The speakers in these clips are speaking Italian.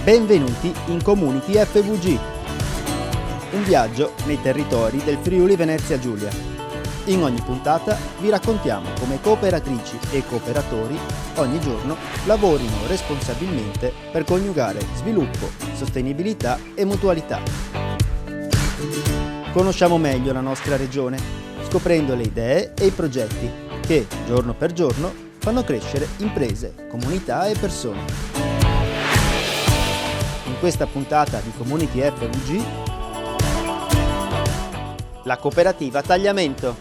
Benvenuti in Community FVG, un viaggio nei territori del Friuli Venezia Giulia. In ogni puntata vi raccontiamo come cooperatrici e cooperatori ogni giorno lavorino responsabilmente per coniugare sviluppo, sostenibilità e mutualità. Conosciamo meglio la nostra regione, scoprendo le idee e i progetti che, giorno per giorno, fanno crescere imprese, comunità e persone. In questa puntata di Community FVG, la cooperativa Tagliamento.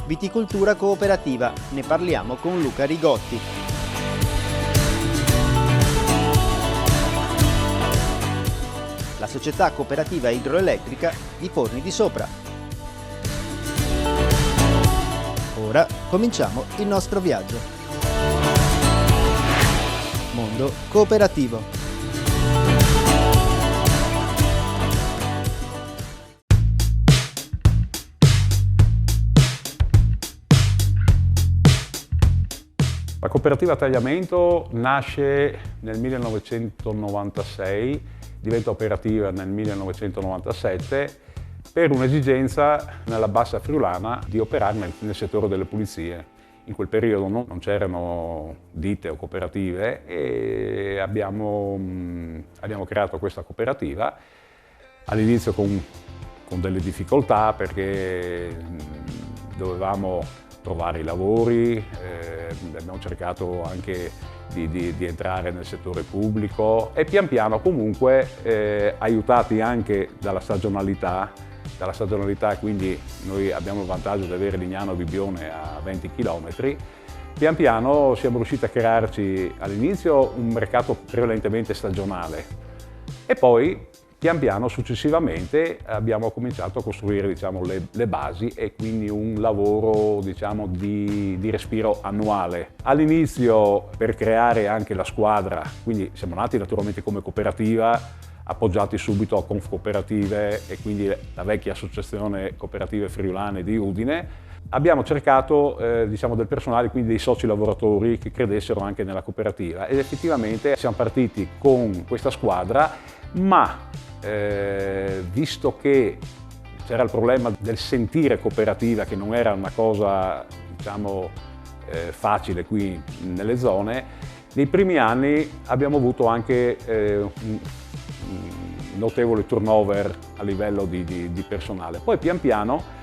Viticoltura cooperativa, ne parliamo con Luca Rigotti. La società cooperativa idroelettrica di Forni di Sopra. Ora cominciamo il nostro viaggio. Mondo cooperativo. La cooperativa Tagliamento nasce nel 1996, diventa operativa nel 1997 per un'esigenza nella bassa friulana di operare nel settore delle pulizie. In quel periodo non c'erano ditte o cooperative e abbiamo creato questa cooperativa, all'inizio con delle difficoltà perché dovevamo trovare i lavori, abbiamo cercato anche di entrare nel settore pubblico e pian piano comunque aiutati anche dalla stagionalità, quindi noi abbiamo il vantaggio di avere Lignano Bibbione a 20 km, pian piano siamo riusciti a crearci all'inizio un mercato prevalentemente stagionale e poi pian piano successivamente abbiamo cominciato a costruire le basi e quindi un lavoro di respiro annuale. All'inizio per creare anche la squadra, quindi siamo nati naturalmente come cooperativa, appoggiati subito a Confcooperative e quindi la vecchia associazione cooperative friulane di Udine. Abbiamo cercato del personale, quindi dei soci lavoratori che credessero anche nella cooperativa ed effettivamente siamo partiti con questa squadra, ma visto che c'era il problema del sentire cooperativa, che non era una cosa facile qui nelle zone, nei primi anni abbiamo avuto anche un notevole turnover a livello di personale. Poi pian piano,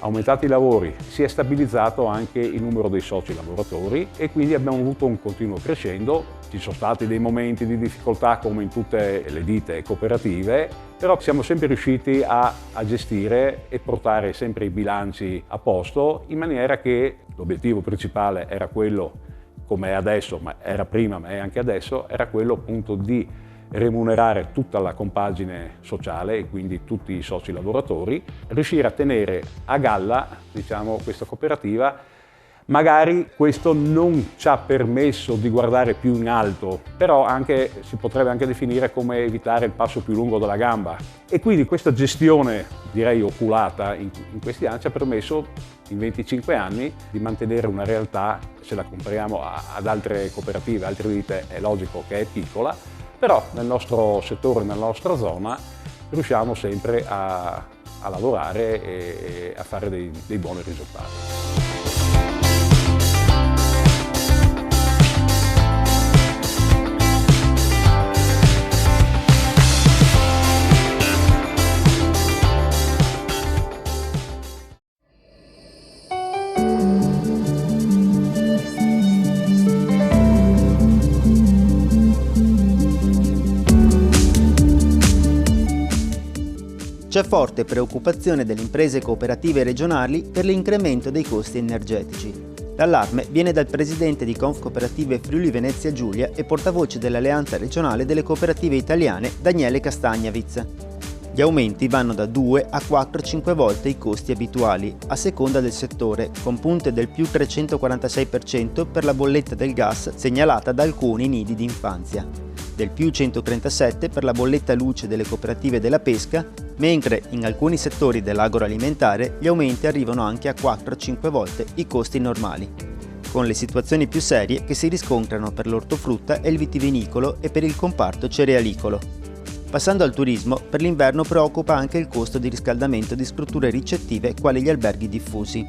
aumentati i lavori, si è stabilizzato anche il numero dei soci lavoratori e quindi abbiamo avuto un continuo crescendo. Ci sono stati dei momenti di difficoltà come in tutte le ditte cooperative, però siamo sempre riusciti a gestire e portare sempre i bilanci a posto in maniera che l'obiettivo principale era quello, come è adesso, ma era prima, ma è anche adesso, era quello appunto di remunerare tutta la compagine sociale e quindi tutti i soci lavoratori, riuscire a tenere a galla questa cooperativa. Magari questo non ci ha permesso di guardare più in alto, però si potrebbe anche definire come evitare il passo più lungo della gamba. E quindi questa gestione, direi oculata in questi anni, ci ha permesso in 25 anni di mantenere una realtà, se la compariamo ad altre cooperative, altre ditte, è logico che è piccola, però nel nostro settore, nella nostra zona, riusciamo sempre a lavorare e a fare dei buoni risultati. C'è forte preoccupazione delle imprese cooperative regionali per l'incremento dei costi energetici. L'allarme viene dal presidente di Confcooperative Friuli Venezia Giulia e portavoce dell'Alleanza regionale delle cooperative italiane, Daniele Castagnavitz. Gli aumenti vanno da 2 a 4-5 volte i costi abituali, a seconda del settore, con punte del più 346% per la bolletta del gas segnalata da alcuni nidi di infanzia, del più 137% per la bolletta luce delle cooperative della pesca, mentre in alcuni settori dell'agroalimentare gli aumenti arrivano anche a 4-5 volte i costi normali. con le situazioni più serie che si riscontrano per l'ortofrutta e il vitivinicolo e per il comparto cerealicolo. Passando al turismo, per l'inverno preoccupa anche il costo di riscaldamento di strutture ricettive quali gli alberghi diffusi.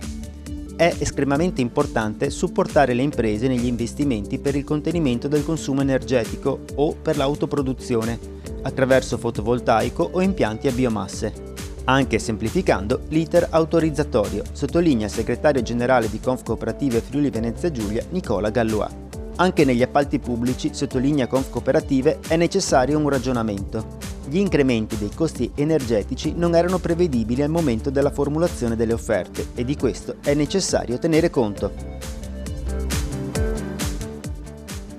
È estremamente importante supportare le imprese negli investimenti per il contenimento del consumo energetico o per l'autoproduzione, attraverso fotovoltaico o impianti a biomasse. Anche semplificando l'iter autorizzatorio, sottolinea il segretario generale di Confcooperative Friuli Venezia Giulia Nicola Gallois. Anche negli appalti pubblici, sottolinea Confcooperative, è necessario un ragionamento. Gli incrementi dei costi energetici non erano prevedibili al momento della formulazione delle offerte e di questo è necessario tenere conto.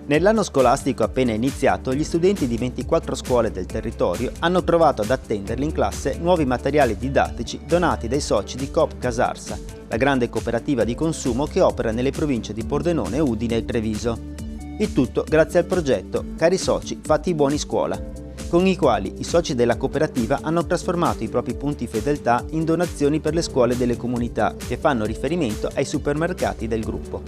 Nell'anno scolastico appena iniziato, gli studenti di 24 scuole del territorio hanno trovato ad attenderli in classe nuovi materiali didattici donati dai soci di Coop Casarsa, la grande cooperativa di consumo che opera nelle province di Pordenone, Udine e Treviso. Il tutto grazie al progetto Cari Soci Fatti Buoni Scuola, con i quali i soci della cooperativa hanno trasformato i propri punti fedeltà in donazioni per le scuole delle comunità che fanno riferimento ai supermercati del gruppo.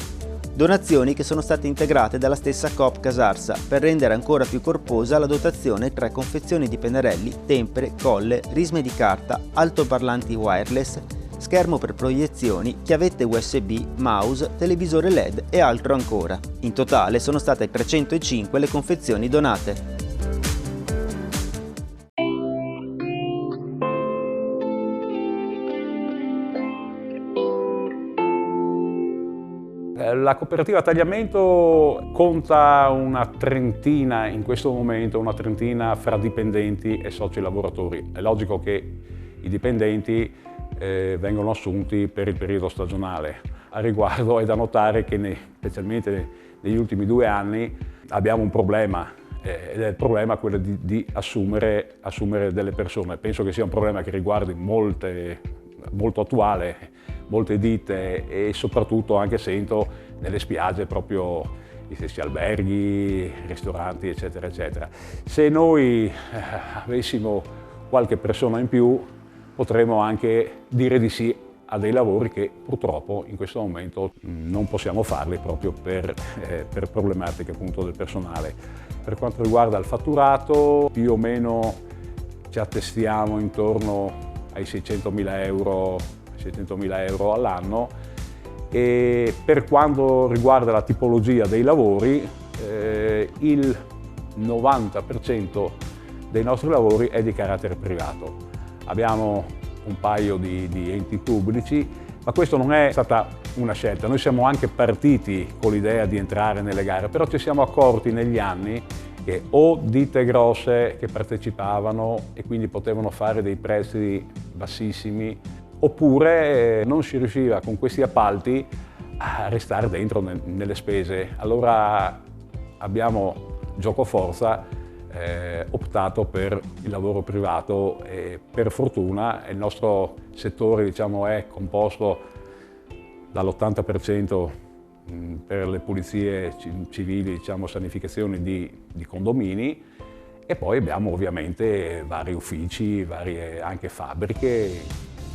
Donazioni che sono state integrate dalla stessa Coop Casarsa per rendere ancora più corposa la dotazione tra confezioni di pennarelli, tempere, colle, risme di carta, altoparlanti wireless, schermo per proiezioni, chiavette USB, mouse, televisore LED e altro ancora. In totale sono state 305 le confezioni donate. La cooperativa Tagliamento conta una trentina in questo momento, una trentina fra dipendenti e soci lavoratori. È logico che i dipendenti vengono assunti per il periodo stagionale. A riguardo è da notare che specialmente negli ultimi 2 anni abbiamo un problema ed è il problema quello di assumere delle persone. Penso che sia un problema che riguardi molto attuale, molte ditte e soprattutto anche sento nelle spiagge proprio gli stessi alberghi, ristoranti eccetera eccetera. Se noi avessimo qualche persona in più potremmo anche dire di sì a dei lavori che purtroppo in questo momento non possiamo farli proprio per problematiche appunto del personale. Per quanto riguarda il fatturato, più o meno ci attestiamo intorno ai 600.000 euro all'anno e per quanto riguarda la tipologia dei lavori, il 90% dei nostri lavori è di carattere privato. Abbiamo un paio di enti pubblici, ma questo non è stata una scelta. Noi siamo anche partiti con l'idea di entrare nelle gare, però ci siamo accorti negli anni che o ditte grosse che partecipavano e quindi potevano fare dei prezzi bassissimi, oppure non si riusciva con questi appalti a restare dentro nelle spese. Allora abbiamo giocoforza optato per il lavoro privato e per fortuna il nostro settore è composto dall'80% per le pulizie civili, sanificazioni di condomini e poi abbiamo ovviamente vari uffici, varie anche fabbriche,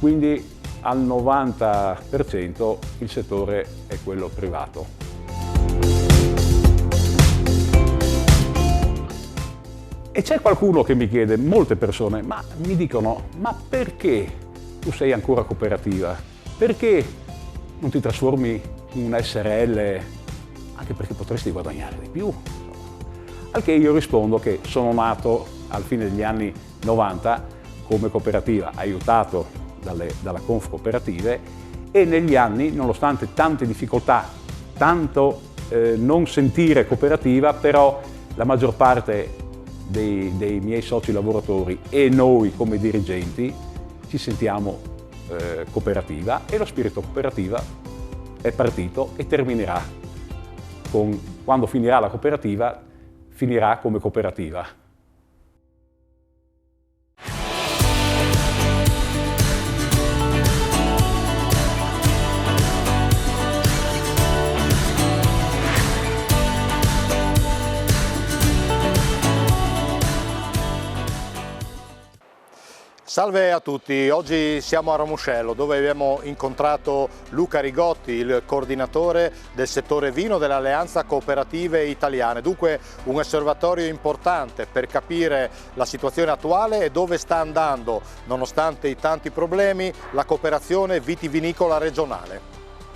quindi al 90% il settore è quello privato. E c'è qualcuno che mi chiede, molte persone, ma mi dicono, ma perché tu sei ancora cooperativa? Perché non ti trasformi in una SRL? Anche perché potresti guadagnare di più. Al che io rispondo che sono nato al fine degli anni 90 come cooperativa, aiutato dalla Confcooperative e negli anni, nonostante tante difficoltà, tanto non sentire cooperativa, però la maggior parte dei miei soci lavoratori e noi come dirigenti ci sentiamo cooperativa e lo spirito cooperativa è partito e terminerà quando finirà la cooperativa, finirà come cooperativa. Salve a tutti, oggi siamo a Ramuscello dove abbiamo incontrato Luca Rigotti, il coordinatore del settore vino dell'Alleanza Cooperative Italiane. Dunque un osservatorio importante per capire la situazione attuale e dove sta andando, nonostante i tanti problemi, la cooperazione vitivinicola regionale.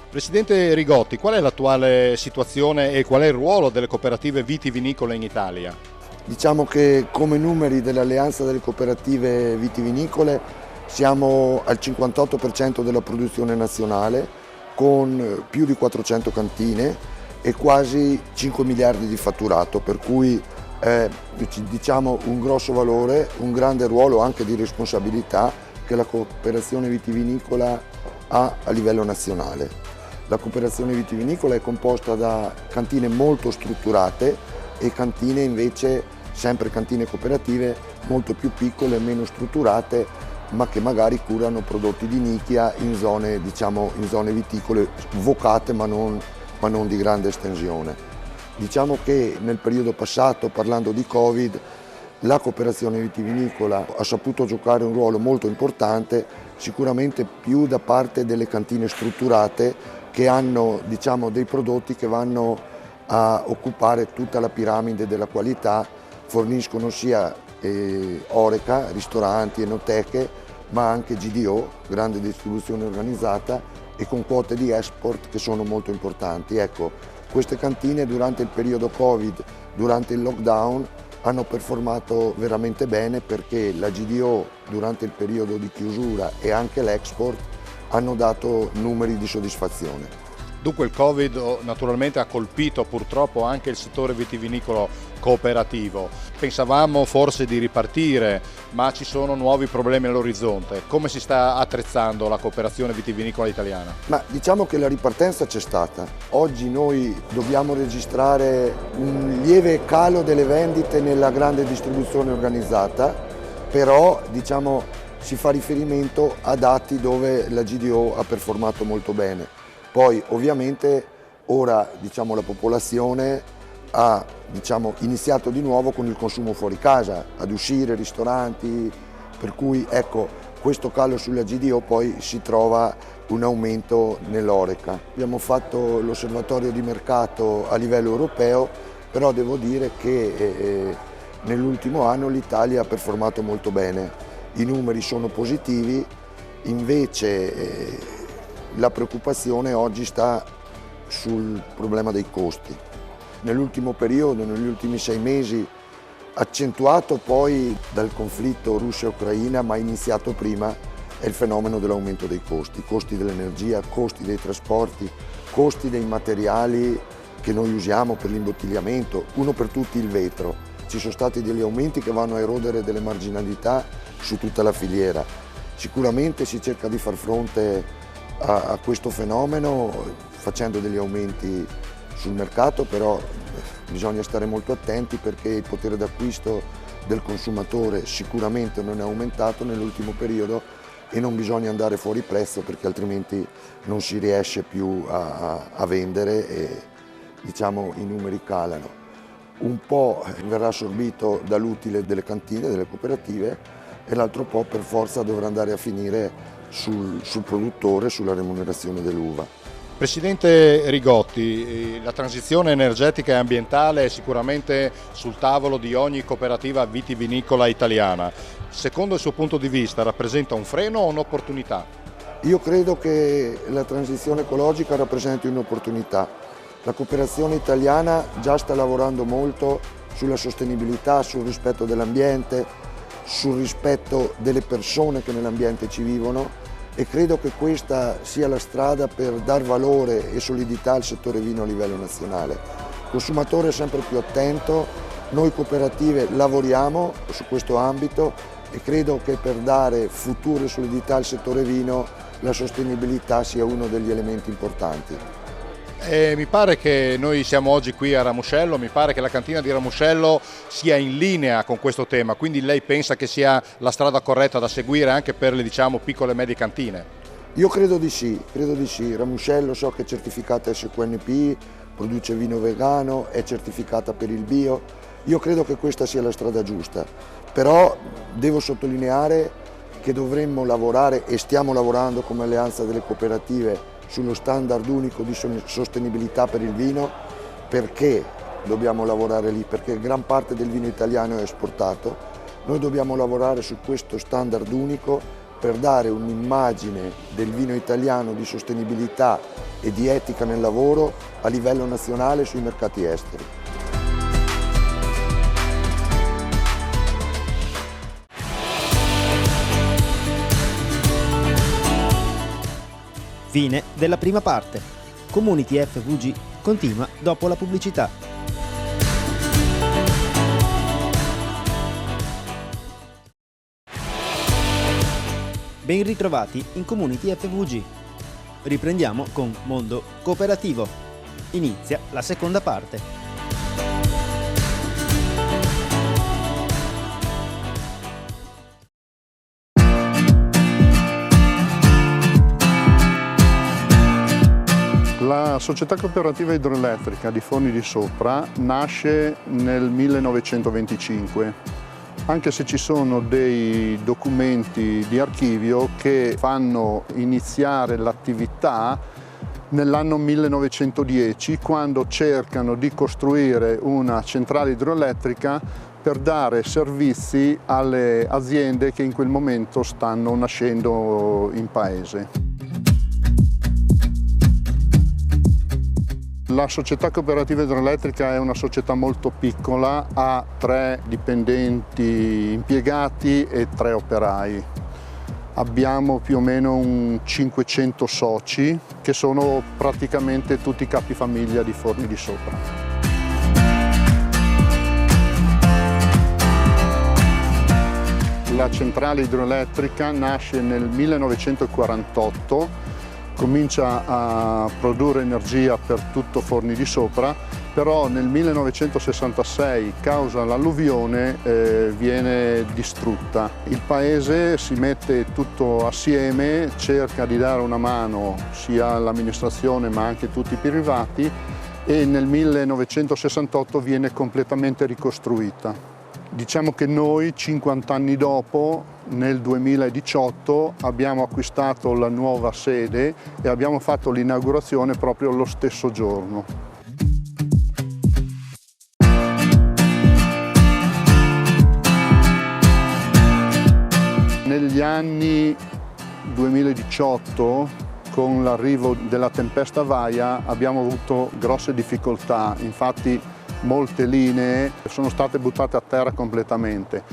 Presidente Rigotti, qual è l'attuale situazione e qual è il ruolo delle cooperative vitivinicole in Italia? Diciamo che come numeri dell'Alleanza delle Cooperative Vitivinicole siamo al 58% della produzione nazionale, con più di 400 cantine e quasi 5 miliardi di fatturato, per cui diciamo un grosso valore, un grande ruolo anche di responsabilità che la cooperazione vitivinicola ha a livello nazionale. La cooperazione vitivinicola è composta da cantine molto strutturate e cantine invece, sempre cantine cooperative, molto più piccole, meno strutturate, ma che magari curano prodotti di nicchia in zone, diciamo, in zone viticole vocate ma non di grande estensione. Diciamo che nel periodo passato, parlando di Covid, la cooperazione vitivinicola ha saputo giocare un ruolo molto importante, sicuramente più da parte delle cantine strutturate che hanno, diciamo, dei prodotti che vanno a occupare tutta la piramide della qualità, forniscono sia oreca, ristoranti, enoteche, ma anche GDO, grande distribuzione organizzata, e con quote di export che sono molto importanti. Ecco, queste cantine durante il periodo Covid, durante il lockdown, hanno performato veramente bene perché la GDO durante il periodo di chiusura e anche l'export hanno dato numeri di soddisfazione. Dunque il Covid naturalmente ha colpito purtroppo anche il settore vitivinicolo cooperativo. Pensavamo forse di ripartire, ma ci sono nuovi problemi all'orizzonte. Come si sta attrezzando la cooperazione vitivinicola italiana? Ma diciamo che la ripartenza c'è stata. Oggi noi dobbiamo registrare un lieve calo delle vendite nella grande distribuzione organizzata, però diciamo si fa riferimento a dati dove la GDO ha performato molto bene. Poi ovviamente ora, diciamo, la popolazione ha, diciamo, iniziato di nuovo con il consumo fuori casa, ad uscire, ristoranti, per cui ecco, questo calo sulla GDO poi si trova un aumento nell'oreca. Abbiamo fatto l'osservatorio di mercato a livello europeo, però devo dire che nell'ultimo anno l'Italia ha performato molto bene. I numeri sono positivi, invece la preoccupazione oggi sta sul problema dei costi. Nell'ultimo periodo, negli ultimi 6 mesi, accentuato poi dal conflitto Russia-Ucraina, ma iniziato prima, è il fenomeno dell'aumento dei costi dell'energia, costi dei trasporti, costi dei materiali che noi usiamo per l'imbottigliamento, uno per tutti il vetro. Ci sono stati degli aumenti che vanno a erodere delle marginalità su tutta la filiera. Sicuramente si cerca di far fronte a questo fenomeno facendo degli aumenti sul mercato, però bisogna stare molto attenti perché il potere d'acquisto del consumatore sicuramente non è aumentato nell'ultimo periodo e non bisogna andare fuori prezzo perché altrimenti non si riesce più a vendere e, diciamo, i numeri calano. Un po' verrà assorbito dall'utile delle cantine, delle cooperative, e l'altro po' per forza dovrà andare a finire sul produttore, sulla remunerazione dell'uva. Presidente Rigotti, la transizione energetica e ambientale è sicuramente sul tavolo di ogni cooperativa vitivinicola italiana. Secondo il suo punto di vista rappresenta un freno o un'opportunità? Io credo che la transizione ecologica rappresenti un'opportunità. La cooperazione italiana già sta lavorando molto sulla sostenibilità, sul rispetto dell'ambiente, sul rispetto delle persone che nell'ambiente ci vivono, e credo che questa sia la strada per dar valore e solidità al settore vino a livello nazionale. Il consumatore è sempre più attento, noi cooperative lavoriamo su questo ambito e credo che per dare futuro e solidità al settore vino la sostenibilità sia uno degli elementi importanti. Mi pare che noi siamo oggi qui a Ramuscello, mi pare che la cantina di Ramuscello sia in linea con questo tema, quindi lei pensa che sia la strada corretta da seguire anche per le, diciamo, piccole e medie cantine? Io credo di sì. Ramuscello so che è certificata SQNP, produce vino vegano, è certificata per il bio. Io credo che questa sia la strada giusta, però devo sottolineare che dovremmo lavorare e stiamo lavorando come Alleanza delle Cooperative sullo standard unico di sostenibilità per il vino. Perché dobbiamo lavorare lì? Perché gran parte del vino italiano è esportato. Noi dobbiamo lavorare su questo standard unico per dare un'immagine del vino italiano di sostenibilità e di etica nel lavoro a livello nazionale sui mercati esteri. Fine della prima parte. Community FVG continua dopo la pubblicità. Ben ritrovati in Community FVG. Riprendiamo con Mondo Cooperativo. Inizia la seconda parte. La Società Cooperativa Idroelettrica di Forni di Sopra nasce nel 1925, anche se ci sono dei documenti di archivio che fanno iniziare l'attività nell'anno 1910, quando cercano di costruire una centrale idroelettrica per dare servizi alle aziende che in quel momento stanno nascendo in paese. La Società Cooperativa Idroelettrica è una società molto piccola, ha 3 dipendenti impiegati e 3 operai. Abbiamo più o meno un 500 soci che sono praticamente tutti capifamiglia di Forni di Sopra. La centrale idroelettrica nasce nel 1948. Comincia a produrre energia per tutto Forni di Sopra, però nel 1966, causa l'alluvione, viene distrutta. Il paese si mette tutto assieme, cerca di dare una mano sia all'amministrazione ma anche a tutti i privati, e nel 1968 viene completamente ricostruita. Diciamo che noi 50 anni dopo, nel 2018, abbiamo acquistato la nuova sede e abbiamo fatto l'inaugurazione proprio lo stesso giorno. Negli anni 2018, con l'arrivo della tempesta Vaia, abbiamo avuto grosse difficoltà, infatti molte linee sono state buttate a terra completamente.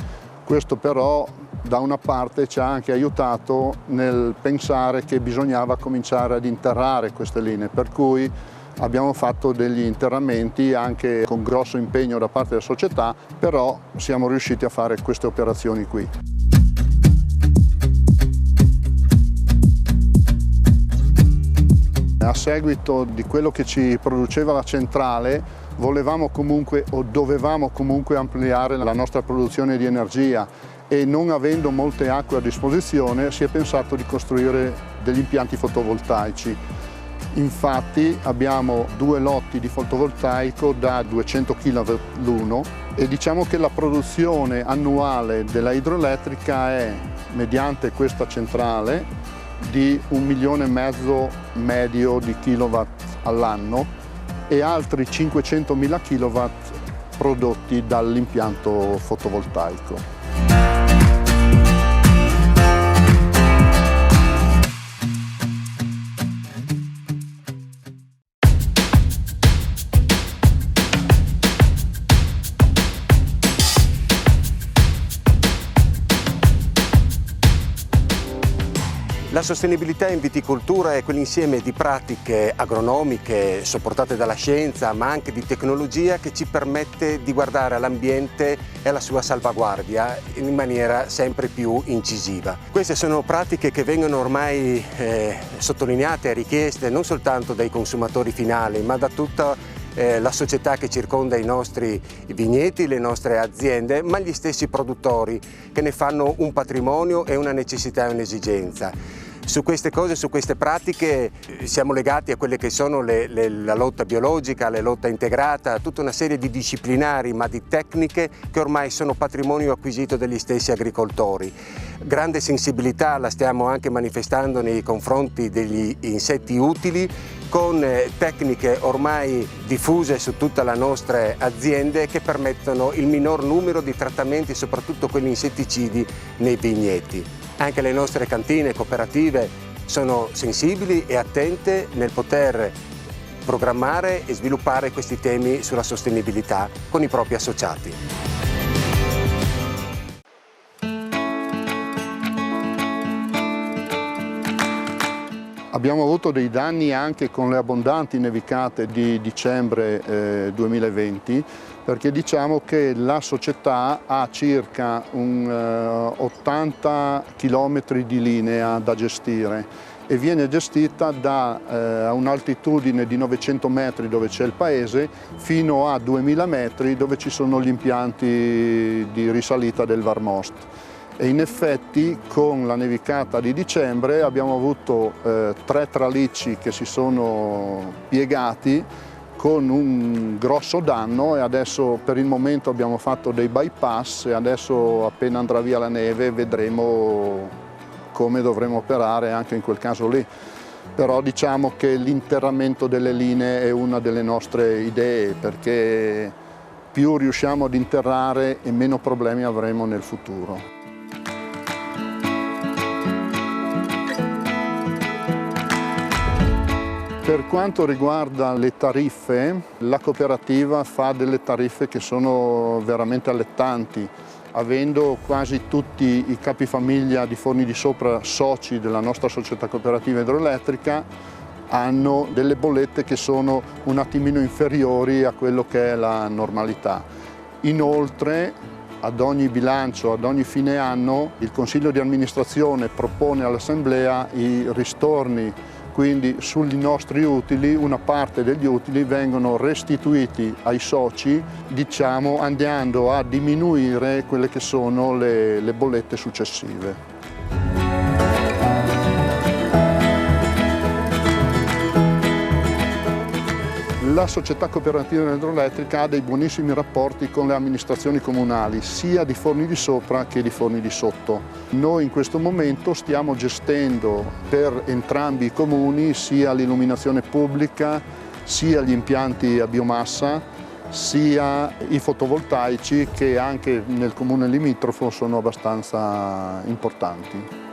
Questo però da una parte ci ha anche aiutato nel pensare che bisognava cominciare ad interrare queste linee, per cui abbiamo fatto degli interramenti anche con grosso impegno da parte della società, però siamo riusciti a fare queste operazioni qui. A seguito di quello che ci produceva la centrale, volevamo comunque o dovevamo comunque ampliare la nostra produzione di energia e non avendo molte acque a disposizione si è pensato di costruire degli impianti fotovoltaici. Infatti abbiamo 2 lotti di fotovoltaico da 200 kW l'uno e diciamo che la produzione annuale della idroelettrica è, mediante questa centrale, di 1,5 milioni medio di kilowatt all'anno e altri 500.000 kW prodotti dall'impianto fotovoltaico. La sostenibilità in viticoltura è quell'insieme di pratiche agronomiche supportate dalla scienza ma anche di tecnologia che ci permette di guardare all'ambiente e alla sua salvaguardia in maniera sempre più incisiva. Queste sono pratiche che vengono ormai sottolineate e richieste non soltanto dai consumatori finali ma da tutta la società che circonda i nostri vigneti, le nostre aziende, ma gli stessi produttori che ne fanno un patrimonio e una necessità e un'esigenza. Su queste cose, su queste pratiche siamo legati a quelle che sono la lotta biologica, la lotta integrata, tutta una serie di disciplinari ma di tecniche che ormai sono patrimonio acquisito dagli stessi agricoltori. Grande sensibilità la stiamo anche manifestando nei confronti degli insetti utili, con tecniche ormai diffuse su tutte le nostre aziende che permettono il minor numero di trattamenti, soprattutto quelli insetticidi, nei vigneti. Anche le nostre cantine cooperative sono sensibili e attente nel poter programmare e sviluppare questi temi sulla sostenibilità con i propri associati. Abbiamo avuto dei danni anche con le abbondanti nevicate di dicembre 2020, perché diciamo che la società ha circa 80 km di linea da gestire e viene gestita da un'altitudine di 900 metri dove c'è il paese fino a 2000 metri dove ci sono gli impianti di risalita del Varmost. E in effetti con la nevicata di dicembre abbiamo avuto 3 tralicci che si sono piegati con un grosso danno e adesso per il momento abbiamo fatto dei bypass e adesso appena andrà via la neve vedremo come dovremo operare anche in quel caso lì. Però diciamo che l'interramento delle linee è una delle nostre idee, perché più riusciamo ad interrare e meno problemi avremo nel futuro. Per quanto riguarda le tariffe, la cooperativa fa delle tariffe che sono veramente allettanti, avendo quasi tutti i capifamiglia di Forni di Sopra soci della nostra società cooperativa idroelettrica, hanno delle bollette che sono un attimino inferiori a quello che è la normalità. Inoltre, ad ogni bilancio, ad ogni fine anno, il Consiglio di amministrazione propone all'Assemblea i ristorni. Quindi sui nostri utili, una parte degli utili vengono restituiti ai soci, diciamo, andando a diminuire quelle che sono le bollette successive. La società cooperativa idroelettrica ha dei buonissimi rapporti con le amministrazioni comunali, sia di Forni di Sopra che di Forni di Sotto. Noi in questo momento stiamo gestendo per entrambi i comuni sia l'illuminazione pubblica, sia gli impianti a biomassa, sia i fotovoltaici che anche nel comune limitrofo sono abbastanza importanti.